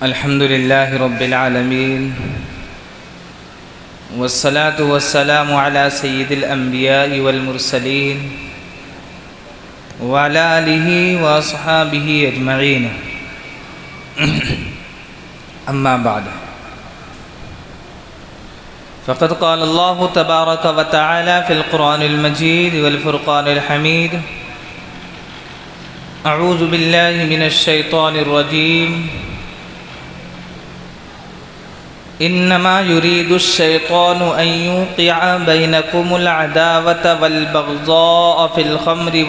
अल्हम्दुलिल्लाह रब्बिल आलमीन वस्सलातु वस्सलामु अला सय्यिदिल अंबिया'i वल मुरसलीन व अला आलिहि व अस्हाबिहि अजमईन अम्मा बाद फ़क़द क़ाल अल्लाहु तबारक व तआला फ़िल क़ुरआनिल मजीद वल फ़ुरक़ानिल हमीद अऊज़ु बिल्लाहि मिनश शैतानिर रजीम इन्नमा युरीदुश शैतानु अन युक़िअ बैनकुमुल अदावत वल बग़ज़ाअ फ़िल ख़म्रि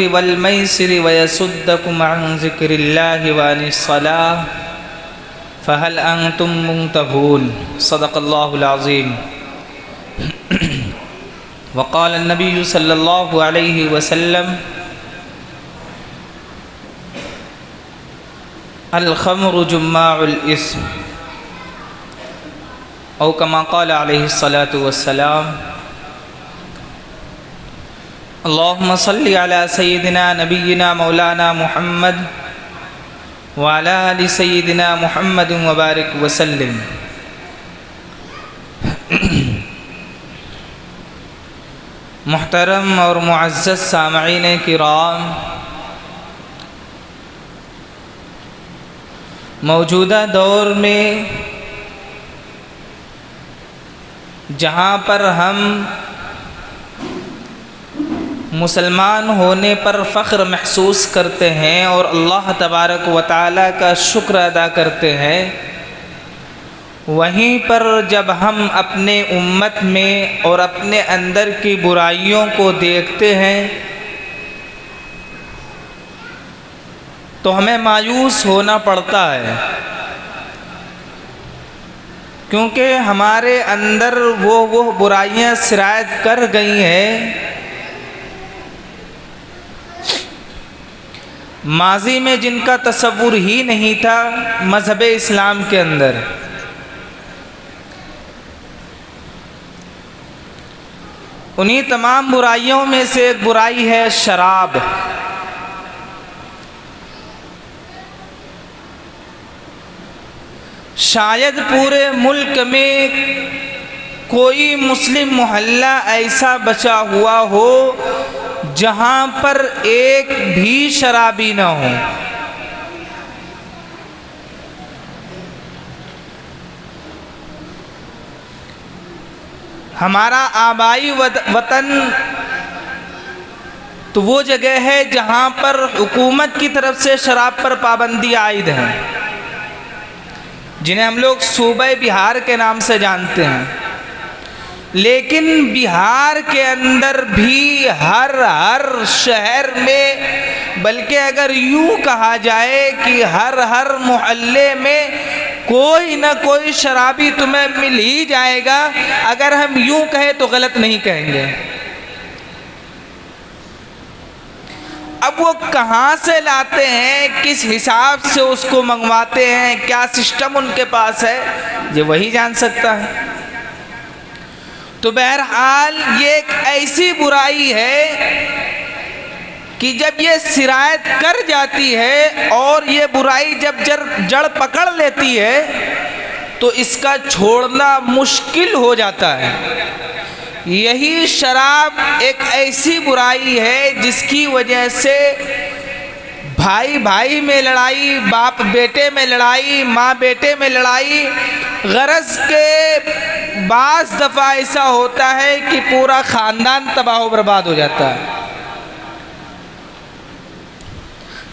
वल मैसिरि व यसुद्दकुम अन ज़िक्रिल्लाहि व अनिस्सलाह फ़हल अंतुम मुंतहून। सदक़ल्लाहुल अज़ीम। वक़ाल नबी सल्लल्लाहु अलैहि वसल्लम अल ख़म्रु जुम्माउल इस्म औ कमा क़ाल अलैहि सलातु वस्सलाम। अल्लाहुम्मा सल्लि अला सय्यिदिना नबिय्यिना मौलाना मुहम्मद व अला आलि सय्यिदिना मुहम्मद व बारिक वसल्लिम। मुहतरम और मुअज़्ज़ज़ सामईन किराम, मौजूदा दौर में जहाँ पर हम मुसलमान होने पर फ़ख्र महसूस करते हैं और अल्लाह तबारक व तआला का शुक्र अदा करते हैं, वहीं पर जब हम अपने उम्मत में और अपने अंदर की बुराइयों को देखते हैं तो हमें मायूस होना पड़ता है, क्योंकि हमारे अंदर वो बुराइयां सिरायत कर गई हैं माजी में जिनका तसव्वुर ही नहीं था मज़हब इस्लाम के अंदर। उन्हीं तमाम बुराइयों में से एक बुराई है शराब। शायद पूरे मुल्क में कोई मुस्लिम मोहल्ला ऐसा बचा हुआ हो जहाँ पर एक भी शराबी न हो। हमारा आबाई वतन तो वो जगह है जहाँ पर हुकूमत की तरफ से शराब पर पाबंदी आयद है, जिन्हें हम लोग सूबे बिहार के नाम से जानते हैं। लेकिन बिहार के अंदर भी हर शहर में, बल्कि अगर यूँ कहा जाए कि हर मोहल्ले में कोई न कोई शराबी तुम्हें मिल ही जाएगा। अगर हम यूँ कहें तो गलत नहीं कहेंगे। अब वो कहाँ से लाते हैं, किस हिसाब से उसको मंगवाते हैं, क्या सिस्टम उनके पास है, ये वही जान सकता है। तो बहरहाल ये एक ऐसी बुराई है कि जब ये सिरायत कर जाती है और ये बुराई जब जड़ पकड़ लेती है तो इसका छोड़ना मुश्किल हो जाता है। यही शराब एक ऐसी बुराई है जिसकी वजह से भाई भाई में लड़ाई, बाप बेटे में लड़ाई, माँ बेटे में लड़ाई, गरज के बाज़ दफ़ा ऐसा होता है कि पूरा ख़ानदान तबाह बर्बाद हो जाता है।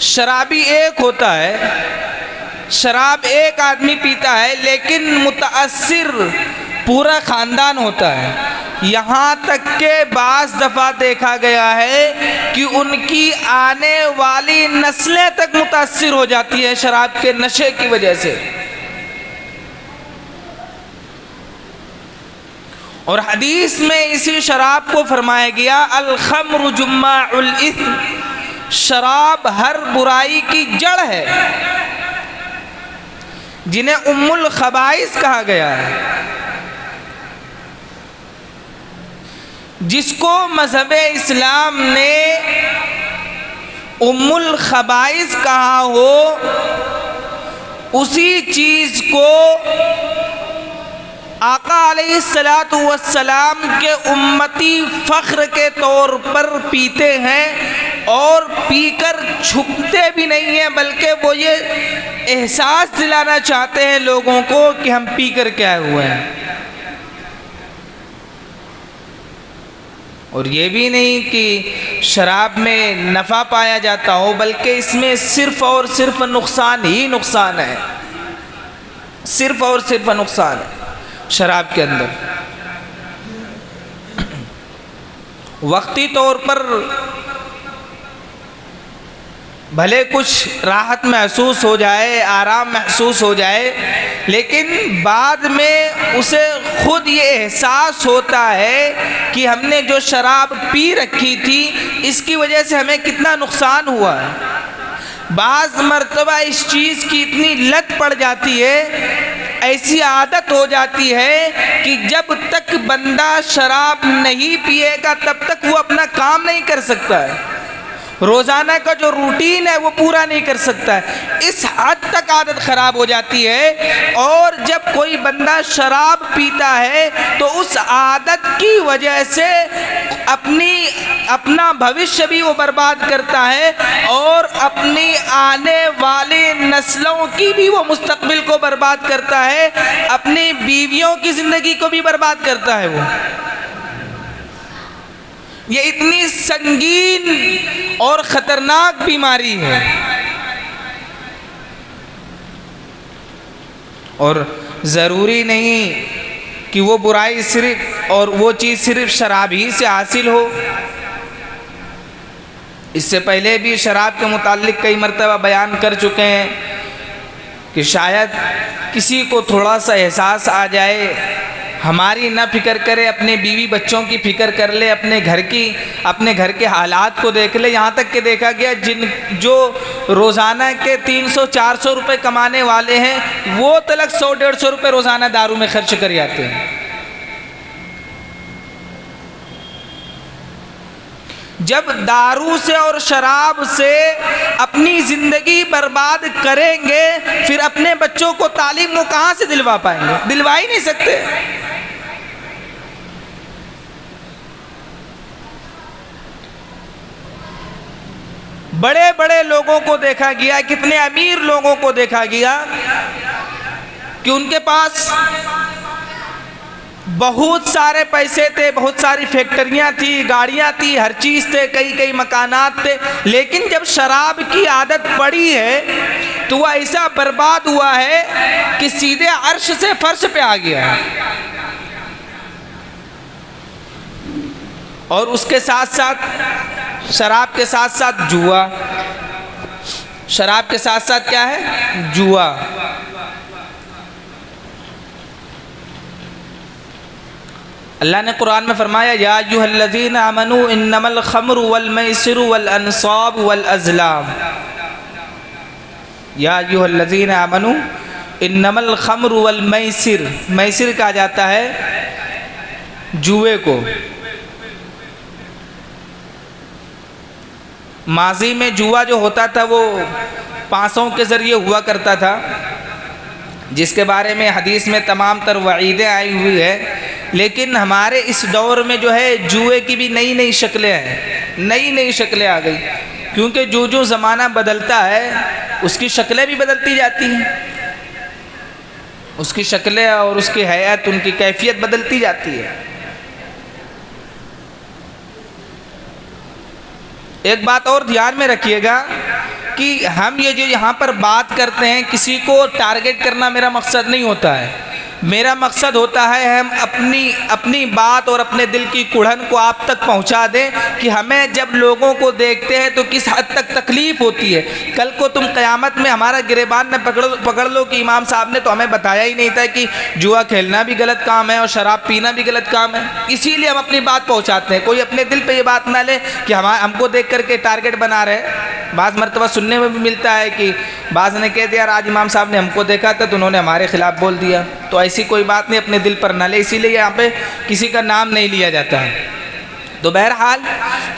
शराबी एक होता है, शराब एक आदमी पीता है, लेकिन मुतासिर पूरा ख़ानदान होता है। यहाँ तक के बाज़ दफ़ा देखा गया है कि उनकी आने वाली नस्लें तक मुतासिर हो जाती है शराब के नशे की वजह से। और हदीस में इसी शराब को फरमाया गया अल खम्रु जुम्माउल इस्म, शराब हर बुराई की जड़ है, जिन्हें उम्मुल खबाइस कहा गया है। जिसको मज़हब इस्लाम ने उम्मुल खबाइस कहा हो, उसी चीज़ को आका अलैहिस्सलातु वस्सलाम के उम्मती फ़ख्र के तौर पर पीते हैं और पीकर छुपते भी नहीं हैं, बल्कि वो ये एहसास दिलाना चाहते हैं लोगों को कि हम पी कर के आए हुए हैं। और ये भी नहीं कि शराब में नफ़ा पाया जाता हो, बल्कि इसमें सिर्फ़ और सिर्फ नुकसान ही नुकसान है, सिर्फ़ और सिर्फ नुकसान है शराब के अंदर। वक्ती तौर पर भले कुछ राहत महसूस हो जाए, आराम महसूस हो जाए, लेकिन बाद में उसे खुद ये एहसास होता है कि हमने जो शराब पी रखी थी इसकी वजह से हमें कितना नुकसान हुआ है। बाज़ मर्तबा इस चीज़ की इतनी लत पड़ जाती है, ऐसी आदत हो जाती है कि जब तक बंदा शराब नहीं पिएगा तब तक वो अपना काम नहीं कर सकता है, रोज़ाना का जो रूटीन है वो पूरा नहीं कर सकता है। इस हद तक आदत ख़राब हो जाती है। और जब कोई बंदा शराब पीता है तो उस आदत की वजह से अपना भविष्य भी वो बर्बाद करता है और अपनी आने वाली नस्लों की भी वो मुस्तकबिल को बर्बाद करता है, अपनी बीवियों की ज़िंदगी को भी बर्बाद करता है। वो ये इतनी संगीन और ख़तरनाक बीमारी है। और ज़रूरी नहीं कि वो बुराई सिर्फ और वो चीज़ सिर्फ शराब ही से हासिल हो। इससे पहले भी शराब के मुताल्लिक कई मरतबा बयान कर चुके हैं कि शायद किसी को थोड़ा सा एहसास आ जाए, हमारी ना फिक्र करे, अपने बीवी बच्चों की फ़िक्र कर ले, अपने घर के हालात को देख ले। यहाँ तक कि देखा गया जो रोज़ाना के 300-400 रुपये कमाने वाले हैं वो तलक 100-150 रुपये रोज़ाना दारू में खर्च कर जाते हैं। जब दारू से और शराब से अपनी ज़िंदगी बर्बाद करेंगे, फिर अपने बच्चों को तालीम वो कहाँ से दिलवा पाएंगे? दिलवा ही नहीं सकते। बड़े बड़े लोगों को देखा गया, कितने अमीर लोगों को देखा गया कि उनके पास बहुत सारे पैसे थे, बहुत सारी फैक्ट्रियां थी, गाड़ियां थी, हर चीज़ थे, कई कई मकानात थे, लेकिन जब शराब की आदत पड़ी है तो वह ऐसा बर्बाद हुआ है कि सीधे अर्श से फर्श पे आ गया है। और उसके साथ साथ शराब के साथ साथ जुआ, शराब के साथ साथ क्या है? जुआ। अल्लाह ने कुरान में फरमाया या अय्युहल्लज़ीना आमनू इन्नमल खम्रु वल मैसिरु वल अंसाब वल अज़लाम। या अय्युहल्लज़ीना आमनू इन्नमल खम्रु वल मैसिर, मैसिर कहा जाता है जुए को। माजी में जुआ जो होता था वो पासों के ज़रिए हुआ करता था, जिसके बारे में हदीस में तमाम तर वईदें आई हुई है। लेकिन हमारे इस दौर में जो है जुए की भी नई नई शक्लें हैं, नई नई शक्लें आ गई, क्योंकि जो जो ज़माना बदलता है उसकी शक्लें भी बदलती जाती हैं, उसकी शक्लें और उसकी हैयत, उनकी कैफियत बदलती जाती है। एक बात और ध्यान में रखिएगा कि हम ये जो यहाँ पर बात करते हैं, किसी को टारगेट करना मेरा मकसद नहीं होता है। मेरा मकसद होता है हम अपनी बात और अपने दिल की कुढ़न को आप तक पहुंचा दें कि हमें जब लोगों को देखते हैं तो किस हद तक तकलीफ़ होती है। कल को तुम क़यामत में हमारा गिरेबान न पकड़ लो कि इमाम साहब ने तो हमें बताया ही नहीं था कि जुआ खेलना भी गलत काम है और शराब पीना भी गलत काम है। इसीलिए हम अपनी बात पहुँचाते हैं। कोई अपने दिल पर ये बात ना ले कि हमको देख करके टारगेट बना रहे। बाज़ मरतबा सुनने में भी मिलता है कि बाज़ ने कह दिया यार आज इमाम साहब ने हमको देखा था तो उन्होंने हमारे ख़िलाफ़ बोल दिया। तो ऐसी कोई बात नहीं, अपने दिल पर ना ले, इसीलिए यहाँ पे किसी का नाम नहीं लिया जाता है। तो बहरहाल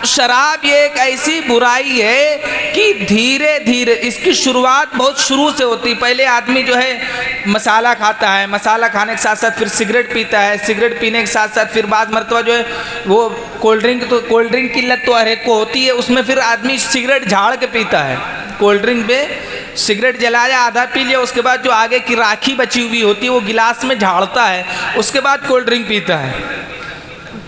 शराब ये एक ऐसी बुराई है कि धीरे धीरे इसकी शुरुआत बहुत शुरू से होती है। पहले आदमी जो है मसाला खाता है, मसाला खाने के साथ साथ फिर सिगरेट पीता है, सिगरेट पीने के साथ साथ फिर बाज़ मरतबा जो है वो कोल्ड ड्रिंक की लत तो हर एक को होती है, उसमें फिर आदमी सिगरेट झाड़ के पीता है। कोल्ड ड्रिंक पे सिगरेट जलाया, आधा पी लिया, उसके बाद जो आगे की राखी बची हुई होती है वो गिलास में झाड़ता है, उसके बाद कोल्ड ड्रिंक पीता है।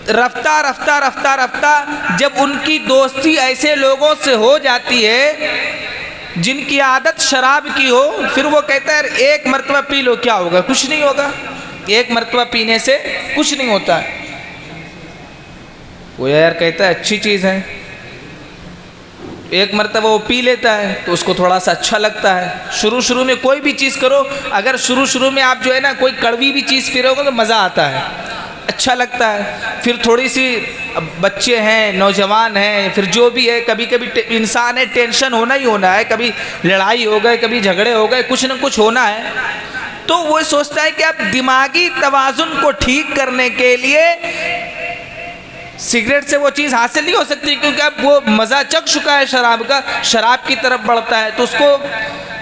रफ्ता रफ्ता रफ्ता रफ्ता जब उनकी दोस्ती ऐसे लोगों से हो जाती है जिनकी आदत शराब की हो, फिर वो कहता है एक मरतबा पी लो, क्या होगा, कुछ नहीं होगा, एक मरतबा पीने से कुछ नहीं होता है। वो यार कहता है अच्छी चीज़ है, एक मरतबा वो पी लेता है तो उसको थोड़ा सा अच्छा लगता है। शुरू में कोई भी चीज़ करो, अगर शुरू में आप जो है ना कोई कड़वी भी चीज़ पी रहे हो तो मज़ा आता है, अच्छा लगता है। फिर थोड़ी सी बच्चे हैं, नौजवान हैं, फिर जो भी है, कभी कभी इंसान है, टेंशन होना ही होना है, कभी लड़ाई हो गए, कभी झगड़े हो गए, कुछ ना कुछ होना है। तो वो सोचता है कि अब दिमागी तवाज़ुन को ठीक करने के लिए सिगरेट से वो चीज़ हासिल नहीं हो सकती, क्योंकि अब वो मज़ा चख चुका है शराब का, शराब की तरफ बढ़ता है तो उसको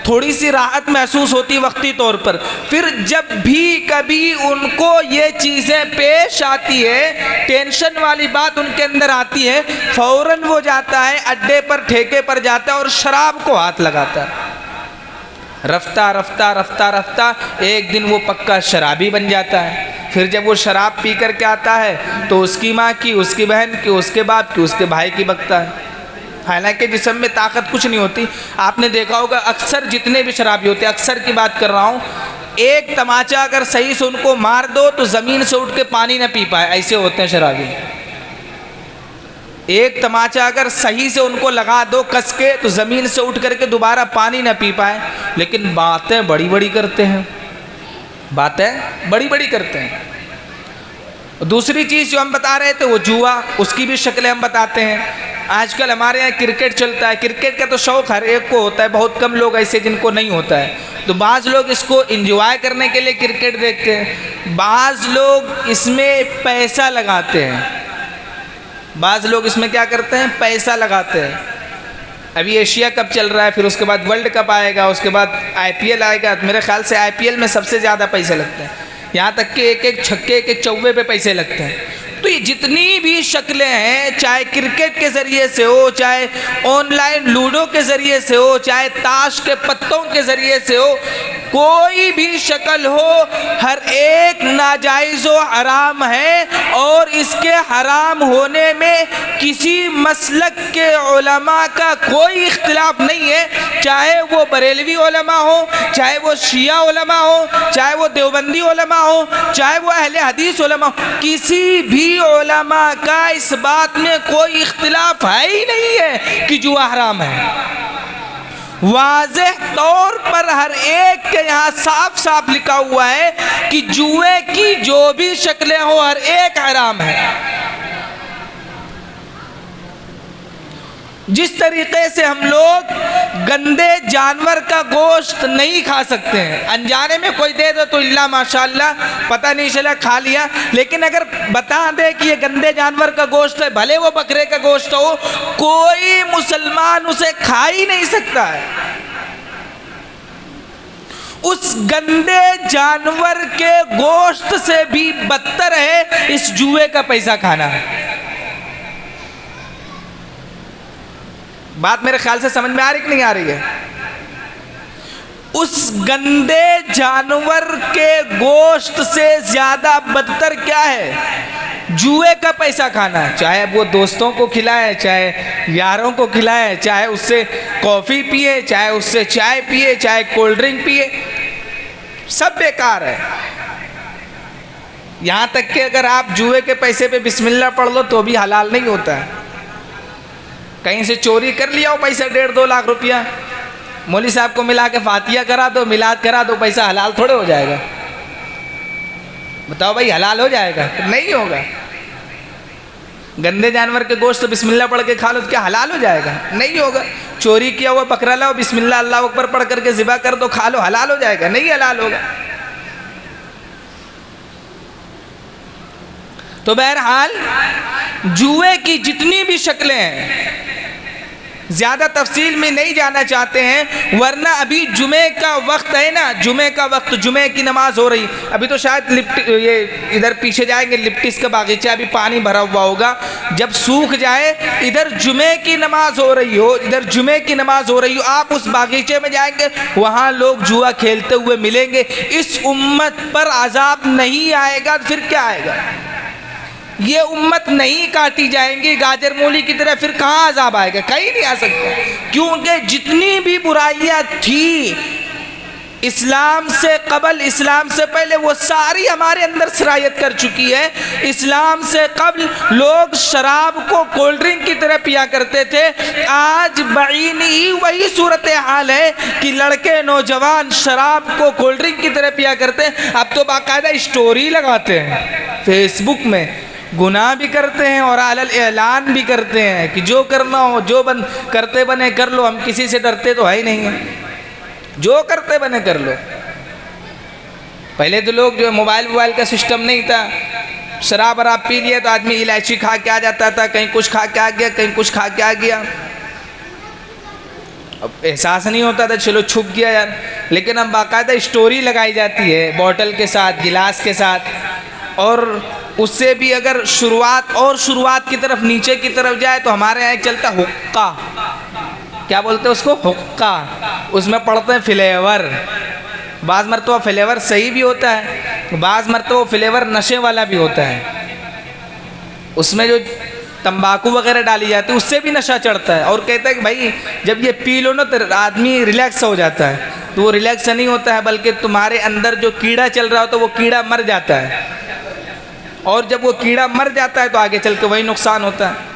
थोड़ी सी राहत महसूस होती वक्ती तौर पर। फिर जब भी कभी उनको ये चीज़ें पेश आती है, टेंशन वाली बात उनके अंदर आती है, फ़ौरन वो जाता है अड्डे पर, ठेके पर जाता है और शराब को हाथ लगाता है। रफ्ता रफ्ता रफ्ता रफ्ता एक दिन वो पक्का शराबी बन जाता है। फिर जब वो शराब पी कर के आता है तो उसकी माँ की, उसकी बहन की, उसके बाप की, उसके भाई की बकता है। हालांकि जिस्म में ताकत कुछ नहीं होती। आपने देखा होगा अक्सर जितने भी शराबी होते हैं, अक्सर की बात कर रहा हूँ, एक तमाचा अगर सही से उनको मार दो तो ज़मीन से उठ के पानी ना पी पाए, ऐसे होते हैं शराबी। एक तमाचा अगर सही से उनको लगा दो कस के तो ज़मीन से उठ करके दोबारा पानी ना पी पाए। लेकिन बातें बड़ी बड़ी करते हैं, बातें बड़ी बड़ी करते हैं। दूसरी चीज़ जो हम बता रहे थे वो जुआ, उसकी भी शक्लें हम बताते हैं। आजकल हमारे यहाँ क्रिकेट चलता है, क्रिकेट का तो शौक़ हर एक को होता है, बहुत कम लोग ऐसे जिनको नहीं होता है। तो बाज़ लोग इसको एंजॉय करने के लिए क्रिकेट देखते हैं, बाज़ लोग इसमें पैसा लगाते हैं, बाज़ लोग इसमें क्या करते हैं, पैसा लगाते हैं। अभी एशिया कप चल रहा है, फिर उसके बाद वर्ल्ड कप आएगा, उसके बाद IPL आएगा। मेरे ख्याल से IPL में सबसे ज़्यादा पैसे लगते हैं, यहाँ तक कि एक एक छक्के, एक एक चौवे पे पैसे लगते हैं। तो ये जितनी भी शक्लें हैं, चाहे क्रिकेट के ज़रिए से हो, चाहे ऑनलाइन लूडो के ज़रिए से हो, चाहे ताश के पत्तों के ज़रिए से हो, कोई भी शक्ल हो, हर एक नाजायज़ व हराम है। और इसके हराम होने में किसी मसलक के उलमा का कोई इख्तिलाफ नहीं है, चाहे वो बरेलवी उलमा हो, चाहे वो शिया उलमा हो, चाहे वो देवबंदी उलमा हो, चाहे वो अहले हदीस उलमा हो, किसी भी उलमा का इस बात में कोई इख्तिलाफ है ही नहीं है कि जुआ हराम है। वाज़ेह तौर पर हर एक के यहाँ साफ साफ लिखा हुआ है कि जुए की जो भी शक्लें हो हर एक हराम है। जिस तरीके से हम लोग गंदे जानवर का गोश्त नहीं खा सकते हैं, अनजाने में कोई दे दो तो इल्ला माशाअल्लाह पता नहीं चला खा लिया, लेकिन अगर बता दे कि ये गंदे जानवर का गोश्त है, भले वो बकरे का गोश्त हो, कोई मुसलमान उसे खा ही नहीं सकता है। उस गंदे जानवर के गोश्त से भी बदतर है इस जुए का पैसा खाना। बात मेरे ख्याल से समझ में आ रही कि नहीं आ रही है? उस गंदे जानवर के गोश्त से ज़्यादा बदतर क्या है? जुए का पैसा खाना। चाहे वो दोस्तों को खिलाए, चाहे यारों को खिलाए, चाहे उससे कॉफ़ी पिए, चाहे उससे चाय पिए, चाहे कोल्ड ड्रिंक पिए, सब बेकार है। यहाँ तक कि अगर आप जुए के पैसे पे बिस्मिल्लाह पढ़ लो तो भी हलाल नहीं होता है। कहीं से चोरी कर लिया हो पैसा 1.5-2 लाख रुपया, मौली साहब को मिला के फातिया करा दो, मिलाद करा दो, पैसा हलाल थोड़े हो जाएगा? बताओ भाई, हलाल हो जाएगा? नहीं होगा। गंदे जानवर के गोश्त तो बिस्मिल्लाह पढ़ के खा लो तो क्या हलाल हो जाएगा? नहीं होगा। चोरी किया हुआ बकरा लाओ, बिस्मिल्लाह अल्लाह अकबर पढ़ करके ज़िबा कर दो, खा लो, हलाल हो जाएगा? नहीं हलाल होगा। तो बहरहाल जुए की जितनी भी शक्लें हैं, ज़्यादा तफसील में नहीं जाना चाहते हैं, वरना अभी जुमे का वक्त है ना, जुमे का वक्त, जुमे की नमाज हो रही, अभी तो शायद ये इधर पीछे जाएंगे लिप्टिस का बागीचा, अभी पानी भरा हुआ होगा, जब सूख जाए, इधर जुमे की नमाज हो रही हो, इधर जुमे की नमाज हो रही हो, आप उस बागीचे में जाएंगे, वहाँ लोग जुआ खेलते हुए मिलेंगे। इस उम्मत पर अजाब नहीं आएगा, फिर क्या आएगा? ये उम्मत नहीं काटी जाएंगी गाजर मूली की तरह, फिर कहाँ अजाब आएगा? कहीं नहीं आ सकता। क्योंकि जितनी भी बुराइयां थी इस्लाम से कबल, इस्लाम से पहले, वो सारी हमारे अंदर सरायत कर चुकी है। इस्लाम से कबल लोग शराब को कोल्ड ड्रिंक की तरह पिया करते थे। आज बईनी वही सूरत हाल है कि लड़के नौजवान शराब को कोल्ड ड्रिंक की तरह पिया करते हैं। अब तो बाकायदा स्टोरी लगाते हैं फेसबुक में, गुनाह भी करते हैं और अलल ऐलान भी करते हैं कि जो करना हो, जो करते बने कर लो, हम किसी से डरते तो है ही नहीं है, जो करते बने कर लो। पहले तो लोग जो मोबाइल का सिस्टम नहीं था, शराब वराब पी लिया तो आदमी इलायची खा के आ जाता था, कहीं कुछ खा के आ गया, कहीं कुछ खा के आ गया, अब एहसास नहीं होता था, चलो छुप गया यार। लेकिन अब बाकायदा स्टोरी लगाई जाती है बॉटल के साथ, गिलास के साथ, और उससे भी अगर शुरुआत की तरफ, नीचे की तरफ जाए तो हमारे यहाँ एक चलता हुक्का, क्या बोलते हैं उसको? हुक्का। उसमें पड़ते हैं फ्लेवर। बाज़ मरतबा फ्लेवर सही भी होता है, बाज़ मरतबा फ्लेवर नशे वाला भी होता है। उसमें जो तंबाकू वगैरह डाली जाती है उससे भी नशा चढ़ता है। और कहता है कि भाई जब ये पी लो ना तो आदमी रिलैक्स हो जाता है। तो वो रिलैक्स नहीं होता है, बल्कि तुम्हारे अंदर जो कीड़ा चल रहा हो तो वो कीड़ा मर जाता है, और जब वो कीड़ा मर जाता है तो आगे चल के वही नुकसान होता है।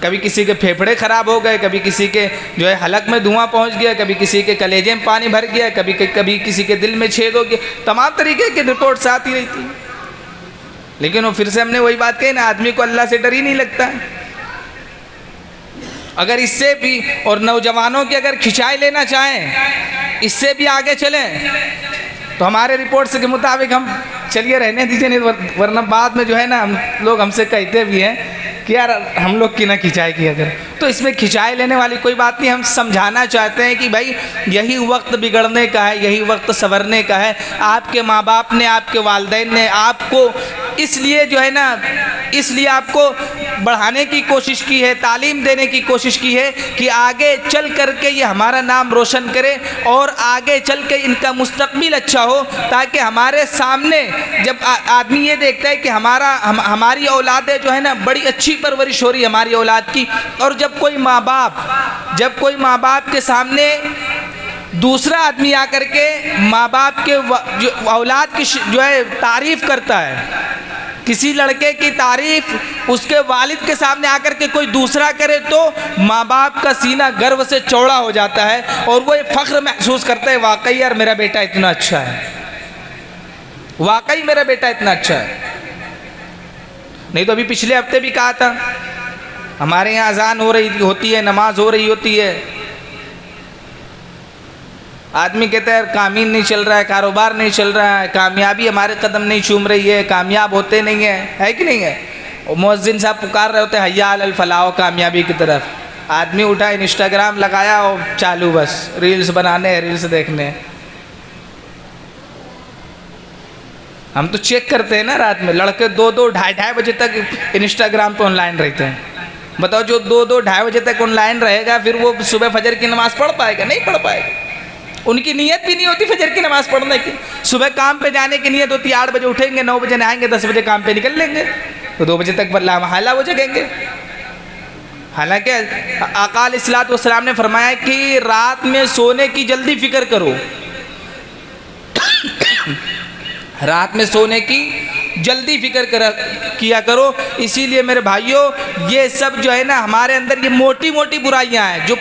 कभी किसी के फेफड़े ख़राब हो गए, कभी किसी के जो है हलक में धुआं पहुंच गया, कभी किसी के कलेजे में पानी भर गया, कभी किसी के दिल में छेद हो गया, तमाम तरीके की रिपोर्ट्स आती रहती। लेकिन वो फिर से हमने वही बात कही ना, आदमी को अल्लाह से डर ही नहीं लगता। अगर इससे भी, और नौजवानों की अगर खिंचाई लेना चाहें, इससे भी आगे चलें तो हमारे रिपोर्ट्स के मुताबिक हम, चलिए रहने दीजिए, नहीं वरना बाद में जो है ना हम लोग हमसे कहते भी हैं कि यार हम लोग की ना खिंचाई की। अगर तो इसमें खिंचाई लेने वाली कोई बात नहीं। हम समझाना चाहते हैं कि भाई यही वक्त बिगड़ने का है, यही वक्त संवरने का है। आपके माँ बाप ने, आपके वालिदैन ने आपको इसलिए जो है ना, इसलिए आपको बढ़ाने की कोशिश की है, तालीम देने की कोशिश की है कि आगे चल करके ये हमारा नाम रोशन करे और आगे चल के इनका मुस्तकबिल अच्छा हो, ताकि हमारे सामने जब आदमी ये देखता है कि हमारी औलादें जो है ना बड़ी अच्छी परवरिश हो रही है हमारी औलाद की, और जब कोई माँ बाप के सामने दूसरा आदमी आकर के माँ बाप के जो औलाद की जो है तारीफ़ करता है, किसी लड़के की तारीफ उसके वालिद के सामने आकर के कोई दूसरा करे, तो माँ बाप का सीना गर्व से चौड़ा हो जाता है और वो फ़ख्र महसूस करता है, वाकई यार मेरा बेटा इतना अच्छा है, वाकई मेरा बेटा इतना अच्छा है। नहीं तो अभी पिछले हफ्ते भी कहा था, हमारे यहाँ अजान होती है, नमाज हो रही होती है, आदमी कहता है कामीन नहीं चल रहा है, कारोबार नहीं चल रहा है, कामयाबी हमारे कदम नहीं चूम रही है, कामयाब होते नहीं है कि नहीं है। और मुअज्जिन साहब पुकार रहे होते हैं हय्या अलल फलाह, कामयाबी की तरफ। आदमी उठा, इंस्टाग्राम लगाया और चालू, बस रील्स बनाने, रील्स देखने। हम तो चेक करते हैं ना रात में, लड़के 2-2 ढाई बजे तक इंस्टाग्राम पे ऑनलाइन रहते हैं। बताओ जो 2-2 ढाई बजे तक ऑनलाइन रहेगा, फिर वो सुबह फजर की नमाज़ पढ़ पाएगा? नहीं पढ़ पाएगा। उनकी नीयत भी नहीं होती फजर की नमाज़ पढ़ने की। सुबह काम पे जाने की नीयत होती है, 8 बजे उठेंगे, 9 बजे नहाएंगे, 10 बजे काम पे निकल लेंगे, तो 2 बजे तक लामहला वो जगेंगे। हालांकि आका अलैहिस्सलातु वस्सलाम ने फरमाया कि रात में सोने की जल्दी फिक्र करो, रात में सोने की जल्दी फिक्र किया करो। इसीलिए मेरे भाइयों, ये सब जो है ना हमारे अंदर ये मोटी मोटी बुराइयां हैं, जो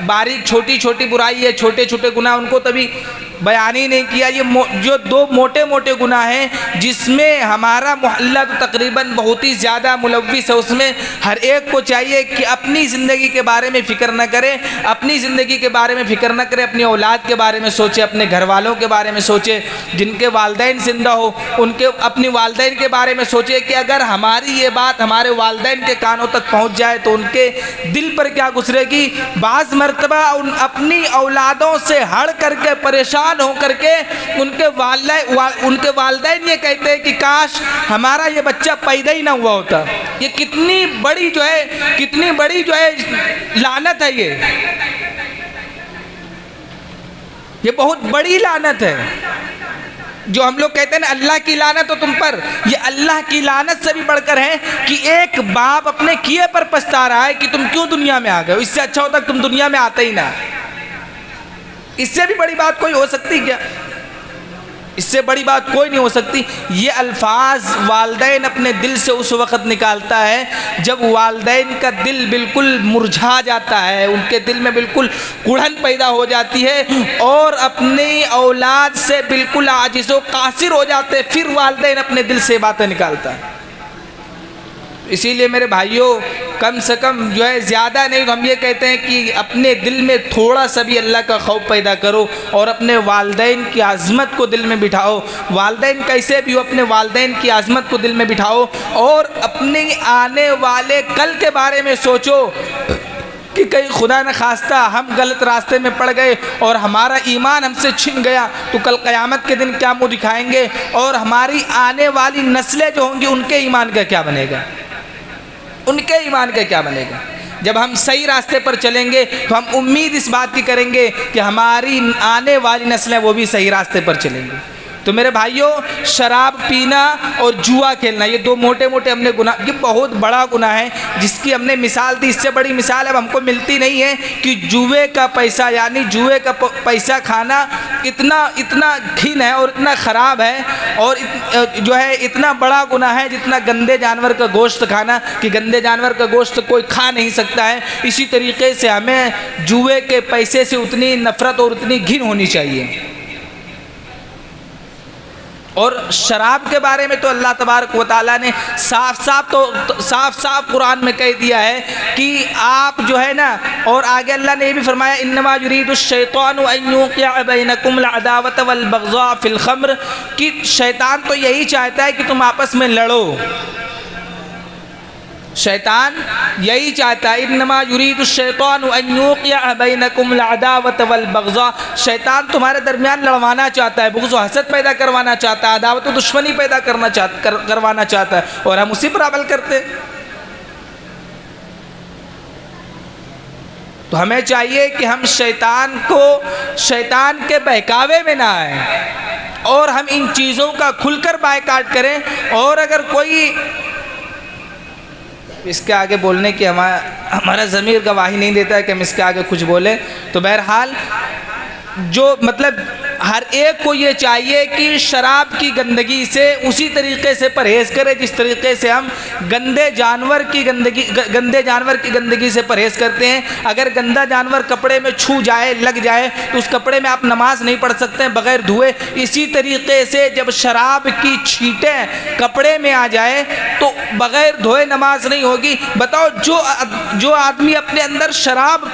बारीक छोटी छोटी बुराई है, छोटे छोटे गुनाह, उनको तभी बयान ही नहीं किया। ये जो दो मोटे मोटे गुनाह हैं जिसमें हमारा मोहल्ला तो तकरीबन बहुत ही ज़्यादा मुलव्विस है, उसमें हर एक को चाहिए कि अपनी ज़िंदगी के बारे में फ़िक्र न करे, अपनी ज़िंदगी के बारे में फ़िक्र न करे, अपनी औलाद के बारे में सोचे, अपने घर वालों के बारे में सोचे, जिनके वालदैन ज़िंदा हो उनके अपनी वालदैन के बारे में सोचे कि अगर हमारी ये बात हमारे वालदैन के कानों तक पहुँच जाए तो उनके दिल पर क्या गुजरेगी। बाज़ मरतबा अपनी औलादों से हड़ करके परेशान हो करके उनके वालिदैन ये कहते हैं कि काश हमारा ये बच्चा पैदा ही ना हुआ होता। ये कितनी बड़ी जो है लानत है। ये बहुत बड़ी लानत है जो हम लोग कहते हैं ना अल्लाह की लानत हो तुम पर। ये अल्लाह की लानत से भी बढ़कर है कि एक बाप अपने किए पर पछता रहा है कि तुम क्यों दुनिया में आ गए। इससे अच्छा होता तुम दुनिया में आते ही ना। इससे भी बड़ी बात कोई हो सकती क्या? इससे बड़ी बात कोई नहीं हो सकती। ये अल्फाज वालदैन अपने दिल से उस वक़्त निकालता है जब वालदैन का दिल बिल्कुल मुरझा जाता है, उनके दिल में बिल्कुल कुढ़न पैदा हो जाती है और अपनी औलाद से बिल्कुल आजिज़ व कासिर हो जाते हैं। फिर वालदैन अपने दिल से बातें निकालता है। इसीलिए मेरे भाइयों, कम से कम जो है ज़्यादा नहीं तो हम ये कहते हैं कि अपने दिल में थोड़ा सा भी अल्लाह का खौफ पैदा करो और अपने वालदैन की आज़मत को दिल में बिठाओ। वालदैन कैसे भी हो, अपने वालदैन की आज़मत को दिल में बिठाओ और अपने आने वाले कल के बारे में सोचो कि कहीं खुदा न खास्ता हम गलत रास्ते में पड़ गए और हमारा ईमान हमसे छिन गया तो कल क़यामत के दिन क्या मुँह दिखाएंगे और हमारी आने वाली नस्लें जो होंगी उनके ईमान का क्या बनेगा, उनके ईमान का क्या बनेगा। जब हम सही रास्ते पर चलेंगे तो हम उम्मीद इस बात की करेंगे कि हमारी आने वाली नस्लें वो भी सही रास्ते पर चलेंगी। तो मेरे भाइयों, शराब पीना और जुआ खेलना ये दो मोटे मोटे हमने गुनाह, ये बहुत बड़ा गुनाह है जिसकी हमने मिसाल दी। इससे बड़ी मिसाल अब हमको मिलती नहीं है कि जुए का पैसा यानी जुए का पैसा खाना इतना घिन है और इतना ख़राब है और जो है इतना बड़ा गुनाह है जितना गंदे जानवर का गोश्त खाना, कि गंदे जानवर का गोश्त कोई खा नहीं सकता है। इसी तरीके से हमें जुए के पैसे से उतनी नफ़रत और उतनी घिन होनी चाहिए। और शराब के बारे में तो अल्लाह तबारक व तआला ने साफ साफ कुरान में कह दिया है कि आप जो है ना, और आगे अल्लाह ने ये भी फरमाया इन्नमा युरीदुश्शैतानु अन युक़िअ बैनकुमुल अदावत वल बग़ज़ा फ़िल ख़म्र, कि शैतान तो यही चाहता है कि तुम आपस में लड़ो। शैतान यही चाहता है, इन्नमा युरीदुश्शैतानु अन युक़िअ बैनकुमुल अदावत वल बग़ज़ा, शैतान तुम्हारे दरमियान लड़वाना चाहता है, बुग़्ज़ व हसद पैदा करवाना चाहता है, अदावत व दुश्मनी पैदा करवाना चाहता है और हम उसी पर अमल करते हैं। तो हमें चाहिए कि हम शैतान के बहकावे में ना आए और हम इन चीज़ों का खुलकर बायकाट करें। और अगर कोई इसके आगे बोलने की हमारा ज़मीर गवाही नहीं देता है कि हम इसके आगे कुछ बोले, तो बहरहाल जो मतलब हर एक को ये चाहिए कि शराब की गंदगी से उसी तरीके से परहेज़ करे जिस तरीके से हम गंदे जानवर की गंदगी से परहेज़ करते हैं। अगर गंदा जानवर कपड़े में छू जाए, लग जाए, तो उस कपड़े में आप नमाज नहीं पढ़ सकते हैं बग़ैर धुए। इसी तरीके से जब शराब की छींटें कपड़े में आ जाए तो बग़ैर धोए नमाज नहीं होगी। बताओ, जो आदमी अपने अंदर शराब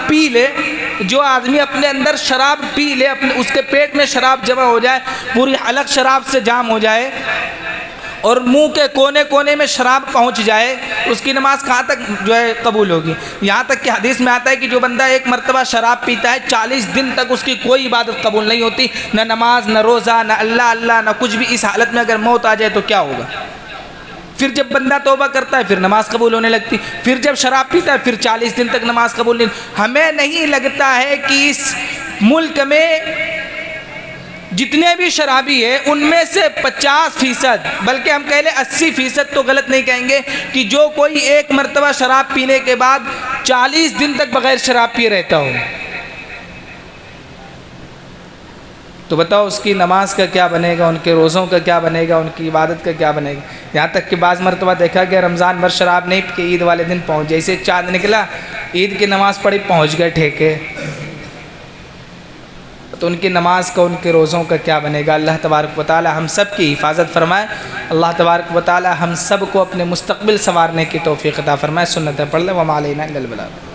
पी ले, अपने उसके पेट में शराब जमा हो जाए, पूरी हलक शराब से जाम हो जाए और मुंह के कोने कोने में शराब पहुंच जाए, उसकी नमाज कहाँ तक जो है कबूल होगी। यहाँ तक कि हदीस में आता है कि जो बंदा एक मरतबा शराब पीता है 40 दिन तक उसकी कोई इबादत कबूल नहीं होती, न नमाज, न रोज़ा, न अल्लाह, न कुछ भी। इस हालत में अगर मौत आ जाए तो क्या होगा? फिर जब बंदा तौबा करता है फिर नमाज कबूल होने लगती, फिर जब शराब पीता है फिर 40 दिन तक नमाज कबूल नहीं। हमें नहीं लगता है कि इस मुल्क में जितने भी शराबी है उनमें से 50%, बल्कि हम कह लें 80% तो गलत नहीं कहेंगे, कि जो कोई एक मरतबा शराब पीने के बाद 40 दिन तक बगैर शराब पिए रहता हो। तो बताओ उसकी नमाज का क्या बनेगा, उनके रोज़ों का क्या बनेगा, उनकी इबादत का क्या बनेगा। यहाँ तक कि बाज़ मरतबा देखा गया रमज़ान भर शराब नहीं पी, ईद वाले दिन पहुँच, जैसे चाँद निकला ईद की नमाज़ पढ़ी, पहुँच गए ठेके। तो उनकी नमाज का, उनके रोज़ों का क्या बनेगा। अल्लाह तबारक व तआला हम सब की हिफाजत फरमाए। अल्लाह तबारक व तआला हम सब को अपने मुस्तक़बिल संवारने की तौफ़ीक़ अता फरमाए। सुन्नतें पढ़ लें, वमा अलैना इल्लल बलाग।